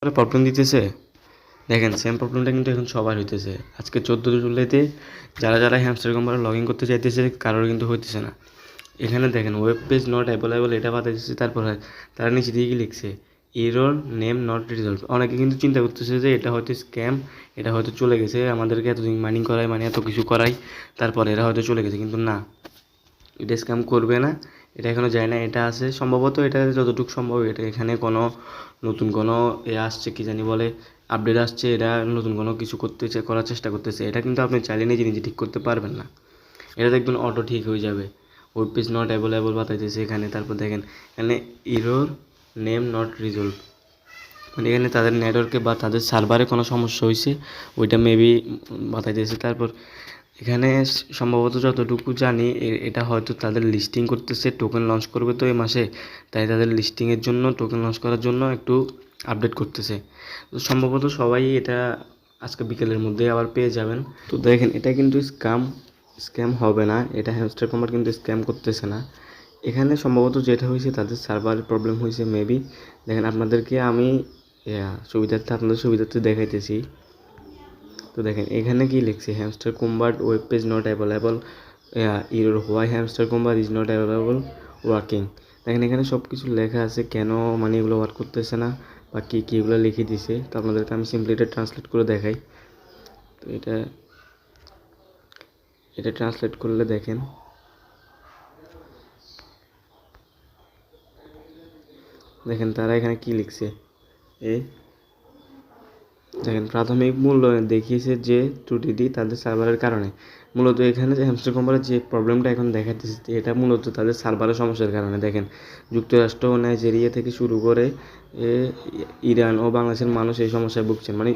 Problem দিতেছে। দেখেন same প্রবলেমটা কিন্তু এখন সবার হইতেছে। আজকে 14 জুলাইতে যারা হ্যামস্টার কোম্পানি লগ ইন করতে চাইতেছে কারোর কিন্তু হইতেছে না। এখানে দেখেন ওয়েব পেজ নট অ্যাভেলেবল এটা বাতাইতেছে, তারপরে তারা নিচে দিয়ে কি লিখছে, এরর নেম নট রিজলভ। অনেকে কিন্তু চিন্তা করতেছে যে এটা হয়তো স্ক্যাম, এটা হয়তো চলে গেছে, আমাদেরকে এতদিন মাইনিং করায় মানে এত কিছু করাই, তারপরে এরা হয়তো চলে গেছে, কিন্তু না, এটা স্ক্যাম করবে না, এটা এখনও যায় না, এটা আছে সম্ভবত, এটা যতটুকু সম্ভব এটা এখানে কোনো নতুন কোনো আসছে কি জানি বলে আপডেট আসছে, এটা নতুন কোনো কিছু করার চেষ্টা করতেছে। এটা কিন্তু আপনি চাইলে নিজে নিজে ঠিক করতে পারবেন না, এটা দেখবেন অটো ঠিক হয়ে যাবে। ওয়েব পেজ নট অ্যাভেলেবল বাতাইতেছে এখানে, তারপর দেখেন এখানে এরর নেম নট রিজলভ, মানে এখানে তাদের নেটওয়ার্কে বা তাদের সার্ভারে কোনো সমস্যা হয়েছে, ওইটা মেবি বাতাইতেছে। তারপর এখানে সম্ভবত যতটুকু জানি এটা হয়তো তাদের লিস্টিং করতেছে, টোকেন লঞ্চ করবে তো এই মাসে, তাই তাদের লিস্টিংয়ের জন্য টোকেন লঞ্চ করার জন্য একটু আপডেট করতেছে। তো সম্ভবত সবাই এটা আজকে বিকেলের মধ্যে আবার পেয়ে যাবেন। তো দেখেন এটা কিন্তু স্ক্যাম হবে না, এটা হ্যামস্টার কোম্পানি কিন্তু স্ক্যাম করতেছে না। এখানে সম্ভবত যেটা হয়েছে তাদের সার্ভারের প্রবলেম হয়েছে মেবি। দেখেন আপনাদেরকে আমি আপনাদের সুবিধার্থে দেখাইতেছি। তো দেখেন এখানে কি লিখছে, hamster combat web page not available, your why hamster combat is not available working. দেখেন এখানে সব কিছু লেখা আছে কেন মানে এগুলো ওয়ার্ক করতেছে না বা কী কী এগুলো লিখে দিছে। তো আপনাদেরকে আমি সিম্পলি এটা ট্রান্সলেট করে দেখাই। তো এটা ট্রান্সলেট করলে দেখেন তারা এখানে কি লিখছে, দেখেন প্রাথমিক মূল্যায়ন দেখিয়েছে যে ত্রুটিটি তাদের সার্ভারের কারণে। মূলত এখানে যে হ্যামস্টার কোম্পানির যে প্রবলেমটা এখন দেখাতেছে এটা মূলত তাদের সার্ভারের সমস্যার কারণে। দেখেন যুক্তরাষ্ট্র ও নাইজেরিয়া থেকে শুরু করে ইরান ও বাংলাদেশের মানুষ এই সমস্যায় ভুগছেন, মানে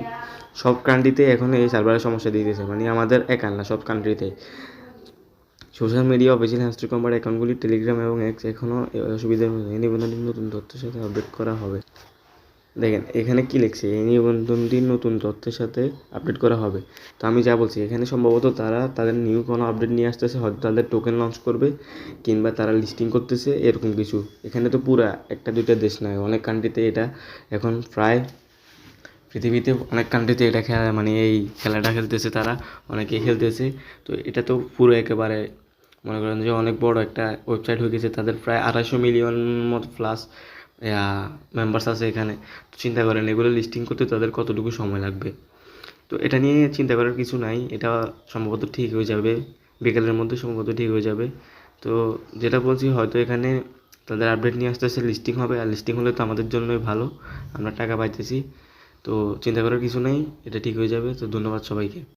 সব কান্ট্রিতে এখন এই সার্ভারের সমস্যা দিতেছে, মানে আমাদের একা না, সব কান্ট্রিতে। সোশ্যাল মিডিয়া অফিসিয়াল হ্যামস্টার কোম্পানির অ্যাকাউন্টগুলি টেলিগ্রাম এবং এক্স এখনও অসুবিধার মধ্যে, নিবন্ধনটি নতুন তথ্যের সাথে আপডেট করা হবে। দেখেন এখানে কি লিখছে, এই নিবন্ধনটি নতুন তথ্যের সাথে আপডেট করা হবে। তো আমি যা বলছি এখানে সম্ভবত তারা তাদের নিউ কোনো আপডেট নিয়ে আসতেছে, হয়তো তাদের টোকেন লঞ্চ করবে কিংবা তারা লিস্টিং করতেছে এরকম কিছু। এখানে তো পুরা একটা দুইটা দেশ নয়, অনেক কান্ট্রিতে এটা এখন প্রায় পৃথিবীতে অনেক কান্ট্রিতে এটা খেলা, মানে এই খেলাটা খেলতেছে তারা, অনেকেই খেলতেছে। তো এটা তো পুরো একেবারে মনে করেন যে অনেক বড় একটা ওয়েবসাইট হয়ে গেছে, তাদের প্রায় 250 মিলিয়ন মতো প্লাস মেম্বার্স আছে এখানে। তো চিন্তা করেন এগুলো লিস্টিং করতে তাদের কতটুকু সময় লাগবে। তো এটা নিয়ে চিন্তা করার কিছু নাই, এটা সম্ভবত ঠিক হয়ে যাবে, বিকেলের মধ্যে সম্ভবত ঠিক হয়ে যাবে। তো যেটা বলছি হয়তো এখানে তাদের আপডেট নিয়ে আসতে লিস্টিং হবে, আর লিস্টিং হলে তো আমাদের জন্যই ভালো, আমরা টাকা পাইতেছি। তো চিন্তা করার কিছু নেই, এটা ঠিক হয়ে যাবে। তো ধন্যবাদ সবাইকে।